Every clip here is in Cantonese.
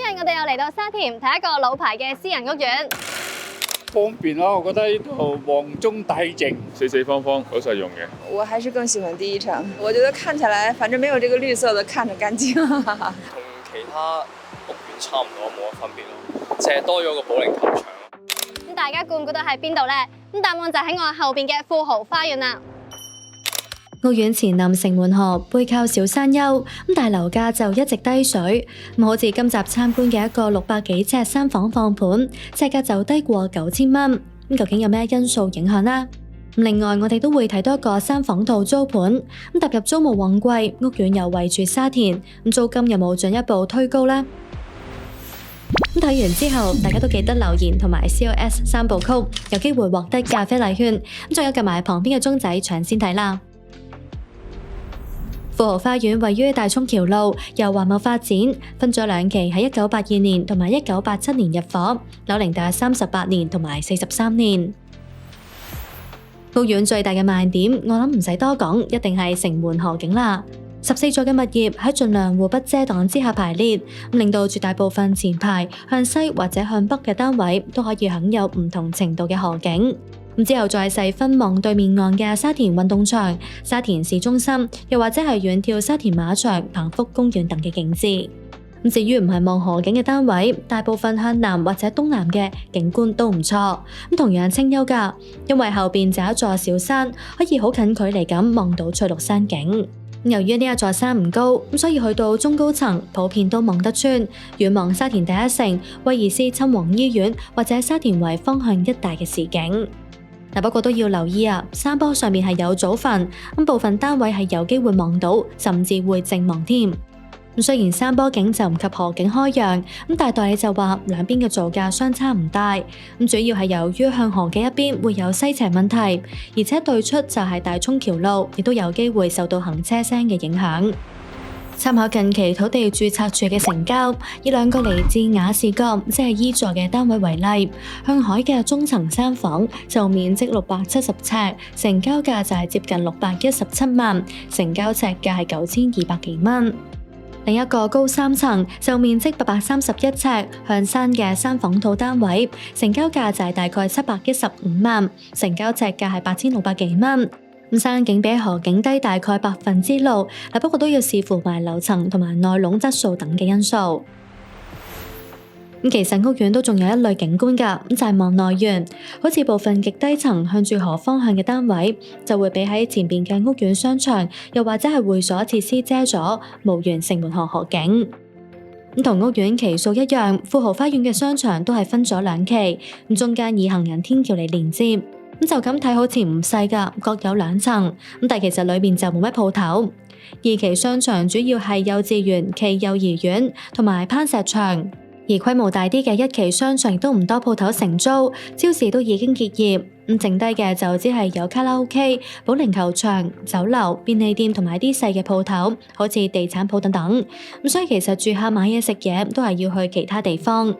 日我哋又嚟到沙田睇一個老牌嘅私人屋苑。方便咯，我覺得呢度旺中帶靜，四四方方，好實用嘅。我還是更喜歡第一城，我覺得看起來反正沒有這個綠色的看着乾淨。同其他屋苑差唔多，冇乜分別咯，淨係多咗個保齡球場。咁大家估唔估到喺邊度呢？咁答案就喺我後邊嘅富豪花園啦。屋苑前臨城門河，背靠小山丘，但係樓價就一直低水。好似今集參觀嘅一個600幾尺三房放盤，尺價就低過9000蚊。究竟有咩因素影響呢？另外，我哋都會睇多一個三房套租盤。踏入租務旺季，屋苑又位處沙田，租金有冇進一步推高呢？睇完之後，大家都記得留言同埋 COS 3部曲，有機會獲得咖啡禮券。仲有撳埋旁邊嘅鐘仔搶先睇啦。富豪花園位於大涌橋路，由華懋發展，分咗兩期，喺1982年同埋1987年入伙，樓齡達38年同埋43年。屋苑最大嘅賣點，我諗唔使多講，一定係城門河景啦。14座嘅物業喺盡量互不遮擋之下排列，令到絕大部分前排向西或者向北嘅單位都可以享有唔同程度嘅河景。之後再細分望對面岸嘅沙田運動場、沙田市中心，又或者係遠眺沙田馬場、彭福公園等嘅景致。至於唔係望河景嘅單位，大部分向南或者東南嘅景觀都唔錯，同樣清幽㗎，因為後邊就有一座小山，可以好近距離咁望到翠綠山景。由於呢一座山唔高，所以去到中高層普遍都望得穿，遠望沙田第一城、威爾斯親王醫院或者沙田圍方向一帶嘅市景。不過都要留意啊，山坡上面係有祖墳，部分單位係有機會望到，甚至會正望添。雖然山坡景就唔及河景開揚，但係代理就話兩邊嘅造價相差唔大。主要係由於向河嘅一邊會有西斜問題，而且對出就係大涌橋路，亦都有機會受到行車聲嘅影響。參考近期土地註冊處嘅成交，以兩個嚟自雅士閣即係 E 座嘅單位為例，向海嘅中層三房就面積670尺，成交價就係接近617萬，成交尺價係9200幾蚊。另一個高3層就面積831尺，向山嘅三房套單位，成交價就係大概715萬，成交尺價係8600幾蚊。山景比河景低大概6%，不過都要視乎埋樓層同埋內籠質素等嘅因素。其實屋苑都仲有一類景觀㗎，就係望內園，好似部分極低層向住河方向嘅單位，就會比喺前邊嘅屋苑商場，又或者係會所設施遮咗，無緣城門河河景。同屋苑期數一樣，富豪花園嘅商場都係分咗兩期，中間以行人天橋嚟連接。就咁睇好似唔細㗎，各有2層，但其實裏面就冇乜鋪頭。二期商場主要係幼稚園暨幼兒園同埋攀石場，而規模大啲嘅一期商場亦都唔多鋪頭承租，超市都已經結業，剩低嘅就只係有卡拉 OK、保齡球場、酒樓、便利店同埋啲細嘅鋪頭，好似地產鋪等等。所以其實住客買嘢食嘢都係要去其他地方。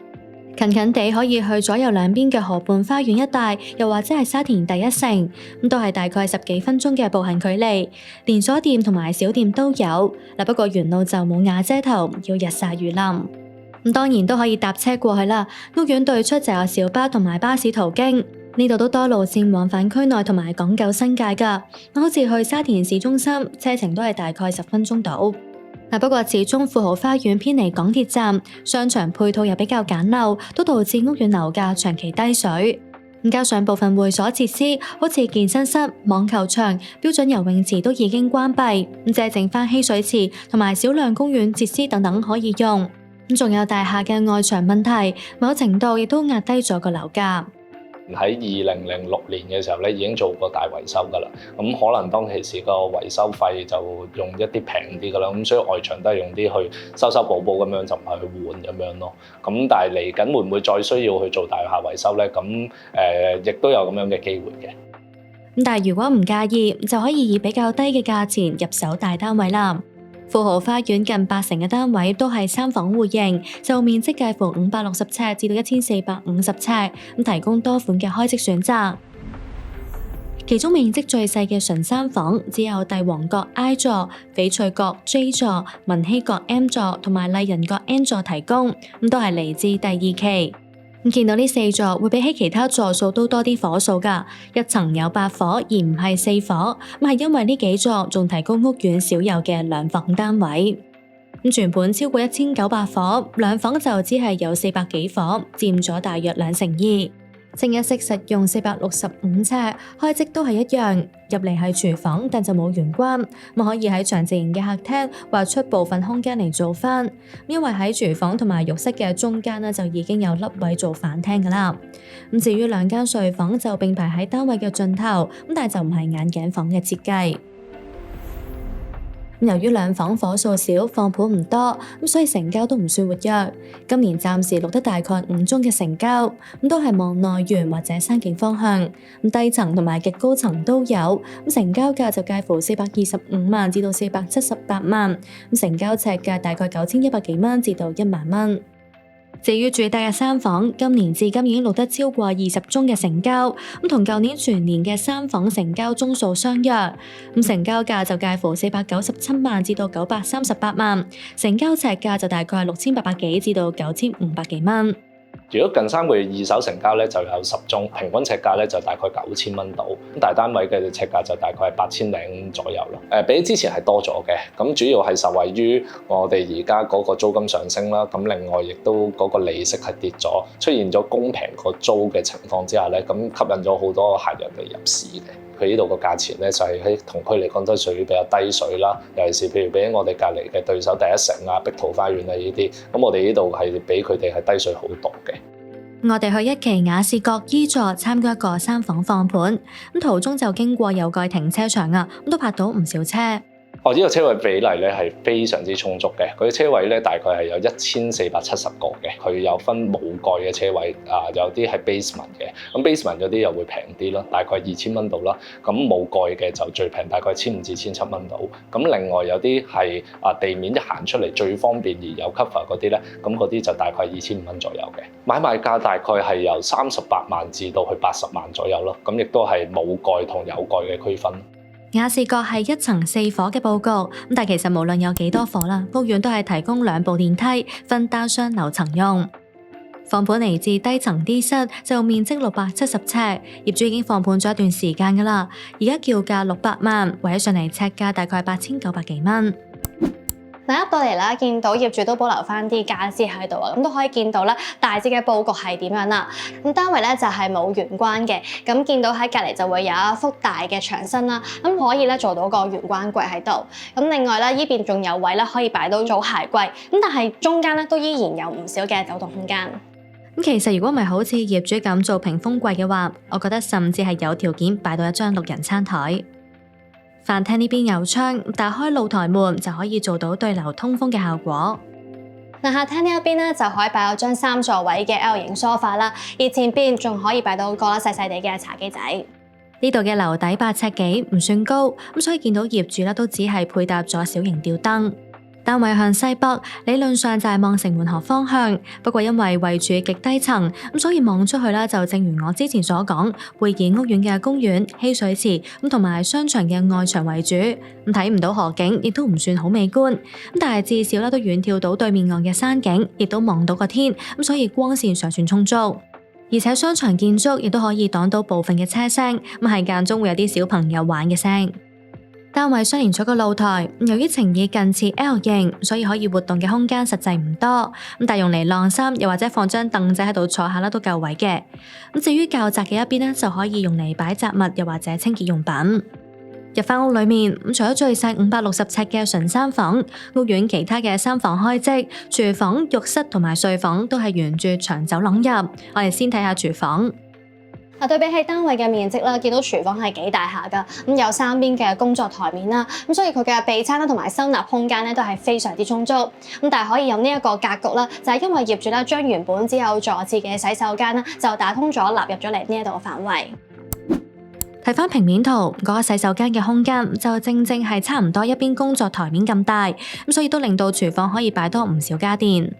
近近地可以去左右兩邊嘅河畔花園一帶，又或者係沙田第一城，都係大概10幾分鐘嘅步行距離。連鎖店同埋小店都有，不過沿路就冇瓦遮頭，要日曬雨淋。當然都可以搭車過去啦。屋苑對出就有小巴同埋巴士途經，呢度都多路線往返區內同埋港九新界㗎。好似去沙田市中心，車程都係大概10分鐘到。不過始終富豪花園偏離港鐵站，商場配套又比較簡陋，都導致屋苑樓價長期低水。加上部分會所設施，好似健身室、網球場、標準游泳池都已經關閉，淨剩返嬉水池同埋少量公園設施等等可以用。仲有大廈嘅外牆問題，某程度亦都壓低咗個樓價。喺2006年嘅時候咧，已經做過大維修㗎啦。咁可能當其時個維修費就用一啲平啲㗎啦。咁所以外牆都係用啲去修修補補咁樣，就唔係去換咁樣咯。咁但係嚟緊會唔會再需要去做大廈維修咧？咁亦都有咁樣嘅機會嘅。但係如果唔介意，就可以以比較低嘅價錢入手大單位啦。富豪花園近80成嘅單位都係三房戶型，就面積介乎560尺至到1450尺，提供多款嘅開式選擇。其中面積最細嘅純三房只有帝王閣 I 座、翡翠閣 J 座、文禧閣 M 座同埋麗人閣 N 座提供，咁都係嚟自第二期。咁見到呢4座會比起其他座數都多啲伙數㗎，一層有8伙而唔係4伙，咁係因為呢幾座仲提供屋苑少有嘅兩房單位。咁全盤超過1900伙，兩房就只係有400幾伙，佔咗大約2/2。清一色實用465尺，開則都係一樣。入嚟係廚房，但就冇玄關，咁可以喺長直型嘅客廳劃出部分空間嚟做返。因為喺廚房同埋浴室嘅中間呢，就已經有凹位做飯廳㗎喇。咁至於2間睡房就並排喺單位嘅盡頭，咁但係就唔係眼鏡房嘅設計。由於兩房伙數少，放盤唔多，咁所以成交都唔算活躍。今年暫時錄得大概5宗嘅成交，咁都係望內園或者山景方向，咁低層同埋極高層都有。咁成交價就介乎425萬至到478萬，咁成交尺價大概9100幾蚊至到1萬蚊。至於住大嘅三房，今年至今已經錄得超過20宗嘅成交，咁同舊年全年嘅三房成交宗數相若，咁成交價就介乎497萬至到938萬，成交尺價就大概係6800幾至到9500幾蚊。如果近3個月二手成交咧就有10宗，平均尺價咧就大概9000蚊到，咁大單位嘅尺價就大概係8000零左右咯。比之前係多咗嘅，咁主要係受惠於我哋而家嗰個租金上升啦，咁另外亦都嗰個利息係跌咗，出現咗公平個租嘅情況之下咧，咁吸引咗好多客人嚟入市嘅。佢呢度個價錢咧就係喺同區嚟講都係屬於比較低水啦，尤其是譬如比起我哋隔離嘅對手第一城啊、碧桃花園啊呢啲，咁我哋呢度係比佢哋係低水好多嘅。我哋去一期雅士閣 E 座參加一個三房放盤，咁途中就經過有蓋停車場啊，咁都泊到唔少車。呢個車位比例咧係非常之充足嘅，佢車位咧大概係有1470個嘅，佢有分冇蓋嘅車位，有啲係 basement 嘅，咁 basement 嗰啲又會平啲啦，大概2000蚊度啦，咁冇蓋嘅就最平，大概1500至1700蚊度，咁另外有啲係地面一行出嚟最方便而有 cover 嗰啲咧，咁嗰啲就大概2500蚊左右嘅，買賣價大概係由38萬至到去80萬左右咯，咁亦都係冇蓋同有蓋嘅區分。雅士閣係1層4伙嘅佈局，咁但其實無論有幾多伙啦，屋苑都係提供2部電梯，分單雙樓層用。放盤嚟自低層 D 室，就面積670尺，業主已經放盤咗一段時間㗎啦，而家叫價600萬，圍起上嚟尺價大概8900幾蚊。嗱，入到嚟啦，見到業主都保留翻啲傢俬喺度啊，咁都可以見到咧大致嘅佈局係點樣啦。咁單位咧就係冇玄關嘅，咁見到喺隔離就會有一幅大嘅牆身啦，咁可以咧做到個玄關櫃喺度。咁另外咧，依邊仲有位咧可以擺到組鞋櫃，咁但係中間咧都依然有唔少嘅走動空間。咁其實如果唔係好似業主咁做屏風櫃嘅話，我覺得甚至係有條件擺到一張6人餐台。飯廳呢邊有窗，打開露台門就可以做到對流通風嘅效果。嗱，客廳呢一邊咧就可以擺到張3座位嘅 L 型梳化啦，而前邊仲可以擺到個細細地嘅茶几仔。呢度嘅樓底8尺幾，唔算高，咁所以見到業主咧都只係配搭咗小型吊燈。單位向西北，理論上就係望城門河方向，不過因為位處極低層，咁所以望出去啦，就正如我之前所講，會以屋苑嘅公園、嬉水池咁同埋商場嘅外牆為主，咁睇唔到河景，亦都唔算好美觀，咁但係至少咧都遠眺到對面岸嘅山景，亦都望到個天，咁所以光線尚算充足，而且商場建築亦都可以擋到部分嘅車聲，咁係間中會有啲小朋友玩嘅聲。單位相連咗個露台，由於呈現近似 L 型，所以可以活動嘅空間實際唔多，咁但係用嚟晾衫又或者放張凳仔喺度坐下啦都夠位嘅。咁至於較窄嘅一邊呢，就可以用嚟擺雜物又或者清潔用品。入翻屋裏面，咁除咗最細560尺嘅純三房，屋苑其他嘅三房開則，廚房、浴室同埋睡房都係沿住長走廊入。我哋先睇下廚房。對比起單位嘅面積啦，見到廚房係幾大下㗎，咁有3邊嘅工作台面啦，咁所以佢嘅備餐啦同埋收納空間咧都係非常之充足，咁但係可以有呢一個格局啦，就係因為業主咧將原本只有座廁嘅洗手間啦，就打通咗納入咗嚟呢一度嘅範圍。睇翻平面圖，嗰個洗手間嘅空間就正係差唔多一邊工作台面咁大，咁所以都令到廚房可以擺多唔少家電。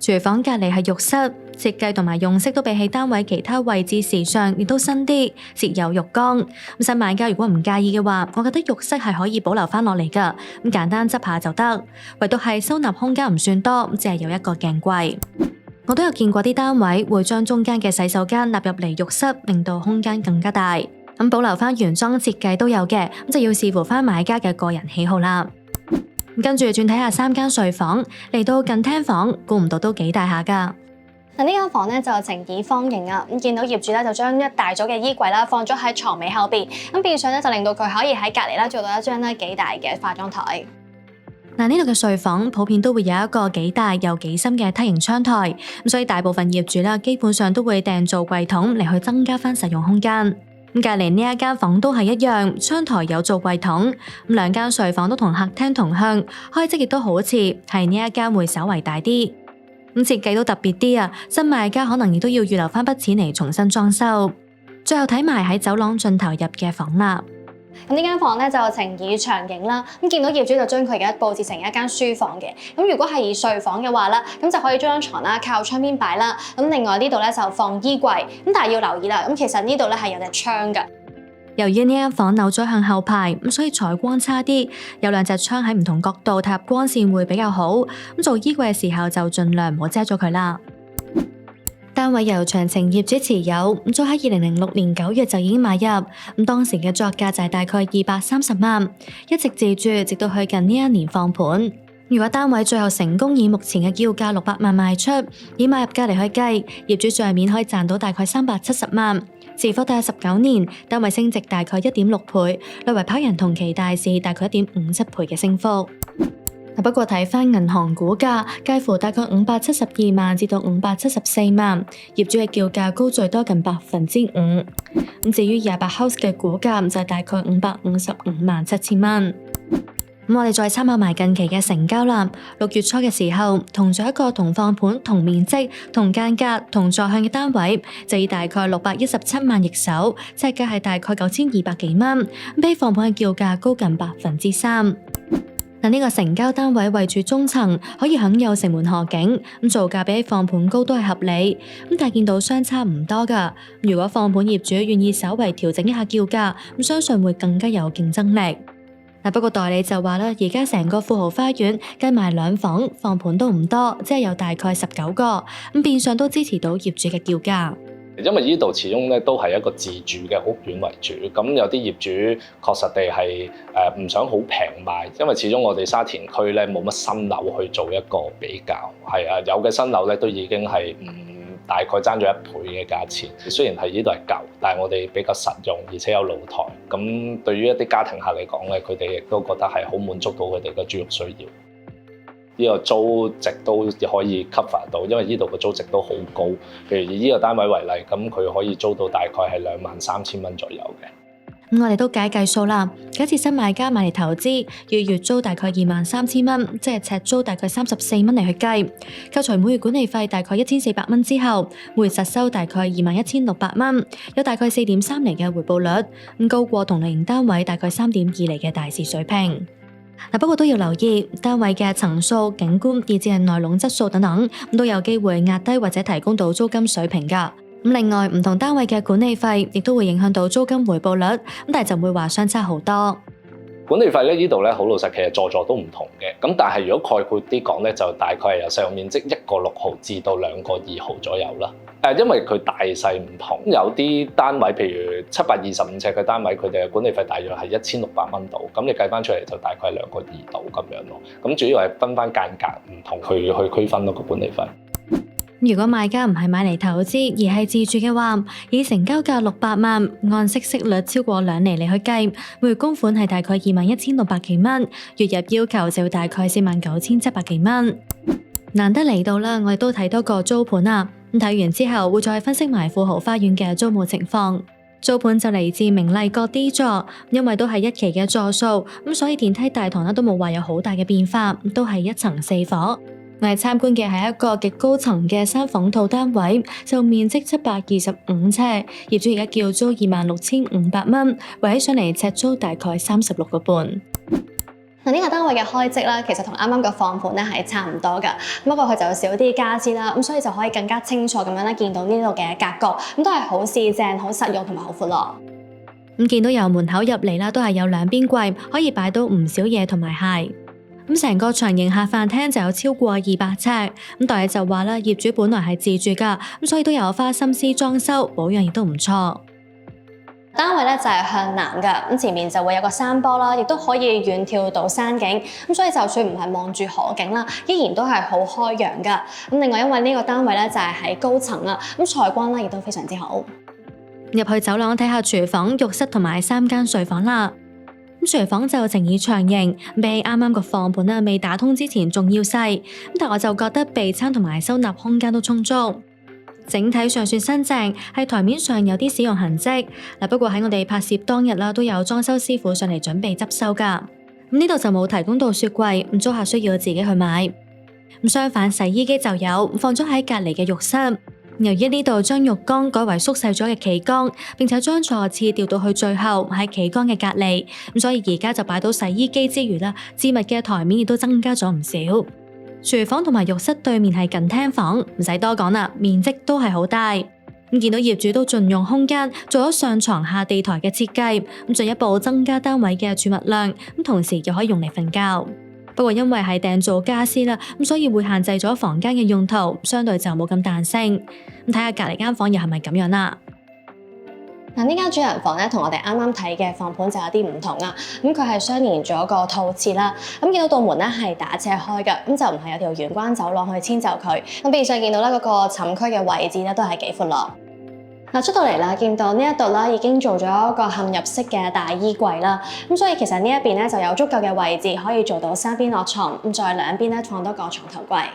廚房隔離係浴室，設計同埋用色都比起單位其他位置時尚，亦都新啲，設有浴缸。新買家如果唔介意嘅話，我覺得浴室係可以保留翻落嚟㗎，咁簡單執下就得。唯獨係收納空間唔算多，只係有一個鏡櫃。我都有見過啲單位會將中間嘅洗手間納入嚟浴室，令到空間更加大。咁保留翻原裝設計都有嘅，咁就要視乎翻買家嘅個人喜好啦。跟住轉睇下3間睡房，嚟到近廳房，估唔到都幾大下㗎。嗱，呢間房咧就呈以方形啊，咁見到業主咧就將一大組嘅衣櫃啦放咗喺床尾後邊，咁變相咧就令到佢可以喺隔離啦做到一張咧幾大嘅化妝台。嗱，呢度嘅睡房普遍都會有一個幾大又幾深嘅梯形窗台，咁所以大部分業主啦基本上都會訂做櫃桶嚟去增加翻實用空間。咁隔離呢一間房都係一樣，窗台有做櫃桶，咁2間睡房都同客廳同向，開則亦都好似係呢一間會稍為大啲。咁設計都特別啲啊，新買家可能亦都要預留翻筆錢嚟重新裝修。最後睇埋喺走廊盡頭入嘅房啦。咁呢間房咧就呈以長形啦，咁見到業主就將佢而家佈置成一間書房嘅。咁如果係以睡房嘅話啦，咁就可以將床啦靠窗邊擺啦。咁另外呢度咧就放衣櫃，咁但係要留意啦，咁其實呢度咧係有隻窗㗎。由於呢間房扭咗向後排，咁所以採光差啲，有2隻窗喺唔同角度踏入光線會比較好。咁做衣櫃嘅時候就盡量唔好遮咗佢啦。單位由長程業主持有，早喺2006年9月就已經買入，咁當時嘅作價就係大概230萬，一直自住，直到去近呢1年放盤。如果單位最後成功以目前嘅叫價600萬賣出，以買入價嚟去計，業主帳面可以賺到大概370萬。持貨大約19年，單位升值大概1.6倍，略為跑贏同期大市大概1.57倍嘅升幅。不過睇返銀行估價，介乎大概572萬至到574萬，業主嘅叫價高最多近5%。咁至於28 House 嘅估價就係大概555萬7千蚊。咁我哋再參考埋近期嘅成交啦。6月初嘅時候，同咗一個同放盤、同面積、同間隔、同座向嘅單位，就以大概617萬易手，尺價係大概9200幾蚊，比放盤嘅叫價高近3%。嗱，呢個成交單位位處中層，可以享有城門河景，咁造價比起放盤高都係合理。咁但係見到相差唔多㗎。如果放盤業主願意稍為調整一下叫價，咁相信會更加有競爭力。不過代理就話啦，而家成個富豪花園計埋2房放盤都唔多，即係有大概19個，咁變相都支持到業主嘅叫價。因為呢度始終咧都係一個自住嘅屋苑為主，咁有啲業主確實地係唔想好平賣，因為始終我哋沙田區咧冇乜新樓去做一個比較，係啊，有嘅新樓咧都已經係大概爭咗1倍嘅價錢。雖然係呢度係舊，但係我哋比較實用，而且有露台，咁對於一啲家庭客嚟講咧，佢哋亦都覺得係好滿足到佢哋嘅住屋需要。呢個租值都可以 cover 到，因為呢度嘅租值都好高。譬如以呢個單位為例，咁佢可以租到大概係23,000蚊左右嘅。我哋都計數啦。假設新買家買嚟投資，要月租大概23,000蚊，即係尺租大概34蚊嚟去計，扣除每月管理費大概1400蚊之後，每月實收大概21,600蚊，有大概4.3厘嘅回報率，咁高過同類型單位大概3.2厘嘅大市水平。不過都要留意單位嘅層數、景觀，以至係內籠質素等等，都有機會壓低或者提供到租金水平㗎。另外唔同單位嘅管理費亦都會影響到租金回報率，但係就唔會話相差好多。管理費咧，呢度咧好老實，其實座都唔同嘅。咁但係如果概括啲講咧，就大概係由使用面積1個6毫至到2個2毫左右啦。因為佢大細唔同，有啲單位譬如725尺嘅單位，佢哋嘅管理費大約係1600蚊度，咁你計翻出嚟就大概係2個2度咁樣咯。咁主要係分翻間隔唔同去區分咯個管理費。如果買家唔係買嚟投資而係自住嘅話，以成交價600萬，按息率超過2厘嚟去計，每月供款係大概21,600幾蚊，月入要求就要大概49,700幾蚊。難得嚟到啦，我哋都睇多個租盤啊。咁睇完之後會再分析埋富豪花園嘅租務情況。租盤就嚟自明麗閣 D 座，因為都係1期嘅座數，咁所以電梯大堂都冇話有好大嘅變化，都係1層4伙。我哋參觀嘅係一個極高層嘅3房套單位，就面積725尺，業主而家叫租26,500蚊，圍起上嚟尺租大概36個半。嗱，呢個單位嘅開則啦，其實同啱啱個放盤咧係差唔多㗎，不過佢就少啲傢俬啦，咁所以就可以更加清楚咁樣咧見到呢度嘅格局，咁都係好四正、好實用同埋好闊咯。咁見到由門口入嚟啦，都係有兩邊櫃，可以擺到唔少嘢同埋鞋。咁成個長形客飯廳就有超過200尺。咁大爺就話啦，業主本來係自住㗎，咁所以都有花心思裝修，保養亦都唔錯。單位咧就係向南㗎，咁前面就會有個山坡啦，亦都可以遠眺到山景，咁所以就算唔係望住河景啦，依然都係好開揚㗎。咁另外因為呢個單位咧就係喺高層啦，咁採光咧亦都非常之好。入去走廊睇下廚房、浴室同埋3間睡房啦。咁廚房就呈現長形，比啱啱個放盤啦未打通之前仲要細，咁但我就覺得備餐同埋收納空間都充足。整體上算新淨，喺台面上有啲使用痕跡。不過喺我哋拍攝當日啦，都有裝修師傅上嚟準備執收㗎。咁呢度就冇提供到雪櫃，咁租客需要自己去買。咁相反，洗衣機就有放咗喺隔離嘅浴室。由於呢度將浴缸改為縮細咗嘅企缸，並且將坐廁調到去最後喺企缸嘅隔離，咁所以而家就擺到洗衣機之餘啦，置物嘅台面亦都增加咗唔少。廚房同埋浴室對面係近廳房，唔使多講啦，面積都係好大。咁見到業主都盡用空間做咗上床下地台嘅設計，咁進一步增加單位嘅儲物量，咁同時又可以用嚟瞓覺。不過因為係訂做家私啦，咁所以會限制咗房間嘅用途，相對就冇咁彈性。咁睇下隔離間房又係咪咁樣啦？嗱，呢間主人房咧同我哋啱啱睇嘅放盤就有啲唔同啊。咁佢係相連咗個套廁啦。咁見到道門咧係打斜開嘅，咁就唔係有條玄關走廊去遷就佢。咁變相見到咧嗰個寢區嘅位置咧都係幾闊落。嗱，出到嚟啦，見到呢一度啦已經做咗一個嵌入式嘅大衣櫃啦。咁所以其實呢一邊咧就有足夠嘅位置可以做到3邊落床，咁再兩邊咧放多個床頭櫃。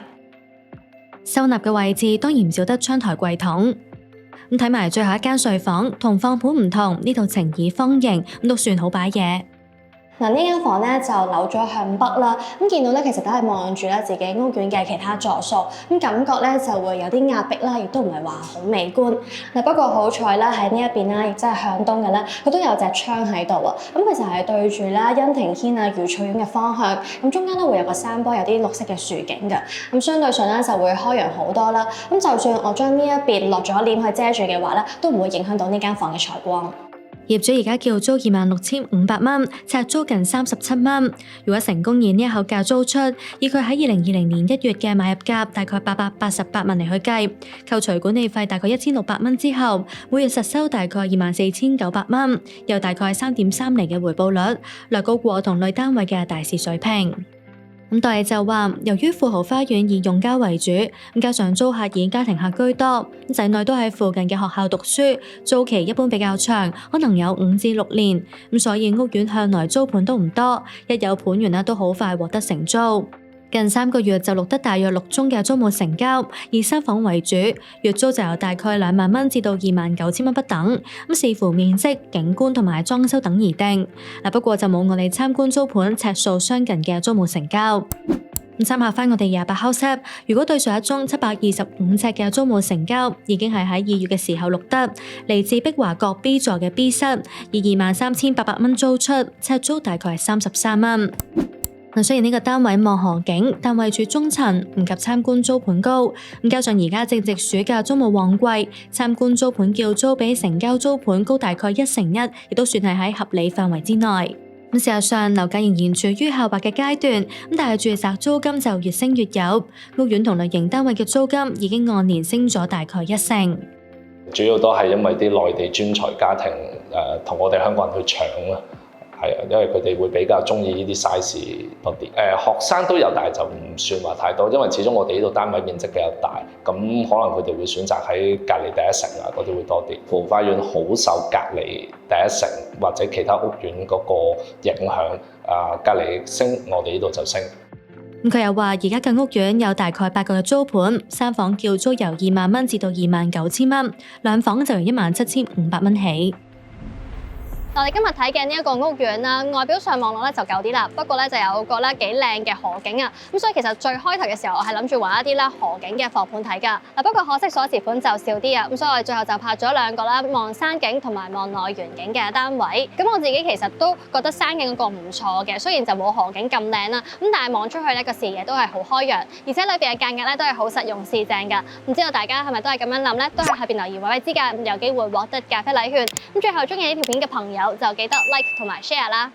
收納嘅位置當然唔少得窗台櫃桶。咁睇埋最後一間睡房，同放盤唔同，呢度呈以方形，咁都算好擺嘢。嗱，呢間房咧就扭咗向北啦，咁見到咧其實都係望住咧自己屋苑嘅其他座數，咁感覺咧就會有啲壓迫啦，亦都唔係話好美觀。嗱，不過好彩啦，喺呢一邊啦，亦即係向東嘅咧，佢都有隻窗喺度啊，咁佢就係對住啦欣庭軒啊愉翠苑嘅方向，咁中間咧會有個山坡，有啲綠色嘅樹景嘅，咁相對上咧就會開揚好多啦。咁就算我將呢一邊落咗簾去遮住嘅話咧，都唔會影響到呢間房嘅採光。業主而家叫租26,500蚊，呎租近37蚊。如果成功以呢一口價租出，以佢喺2020年1月嘅買入價大概888萬嚟去計，扣除管理費大概1600蚊之後，每月實收大概24,900蚊，有大概3.3厘嘅回報率，略高過同類單位嘅大市水平。咁大爺就話，由於富豪花園以用家為主，加上租客以家庭客居多，仔女都喺附近嘅學校讀書，租期一般比較長，可能有5至6年，咁所以屋苑向來租盤都唔多，一有盤源都好快獲得承租。近3個月就錄得大約6宗嘅租務成交，以3房為主，月租就由大概2萬蚊至到29,000蚊不等，視乎面積、景觀同埋裝修等而定。不過就冇我哋參觀租盤尺數相近嘅租務成交。參考翻我哋28 House， 如果對上一宗725尺嘅租務成交，已經係喺2月嘅時候錄得，嚟自碧華閣 B 座嘅 B 室，以23,800蚊租出，尺租大概係33蚊。雖然呢個單位望河景，但位處中層，唔及參觀租盤高。加上而家正值暑假租務旺季，參觀租盤叫租比成交租盤高大概1:1，亦都算係喺合理範圍之內。事實上，樓價仍然處於下滑嘅階段，但係住宅租金就越升越有。屋苑同類型單位嘅租金已經按年升咗大概1成。主要都係因為啲內地專才家庭同我哋香港人去搶啦。係啊，因為佢哋會比較中意呢啲 size 多啲。學生都有，但係就唔算話太多，因為始終我哋呢度單位面積比較大，咁可能佢哋會選擇喺隔離第一城啊嗰啲會多啲。富豪花園好受隔離第一城或者其他屋苑嗰個影響，隔離升，我哋呢度就升。佢又話：而家嘅屋苑有大概8個嘅租盤，3房叫租由2萬蚊至到29,000蚊，2房就由17,500蚊起。我哋今日睇嘅呢一個屋苑啦，外表上望落咧就舊啲啦，不過咧就有個咧幾靚嘅河景啊，咁所以其實最開頭嘅時候我係諗住揾一啲咧河景嘅房盤睇㗎，嗱不過可惜鎖匙盤就少啲啊，咁所以我哋最後就拍咗兩個啦，望山景同埋望內園景嘅單位。咁我自己其實都覺得山景嗰個唔錯嘅，雖然就冇河景咁靚啦，咁但係望出去咧個視野都係好開揚，而且裏邊嘅價格咧都係好實用市正㗎。唔知道大家係咪都係咁樣諗咧？都喺下邊留言話俾知㗎，有機會獲得咖啡禮券。咁最後中意呢條片嘅朋友就記得 like 同埋 share 啦。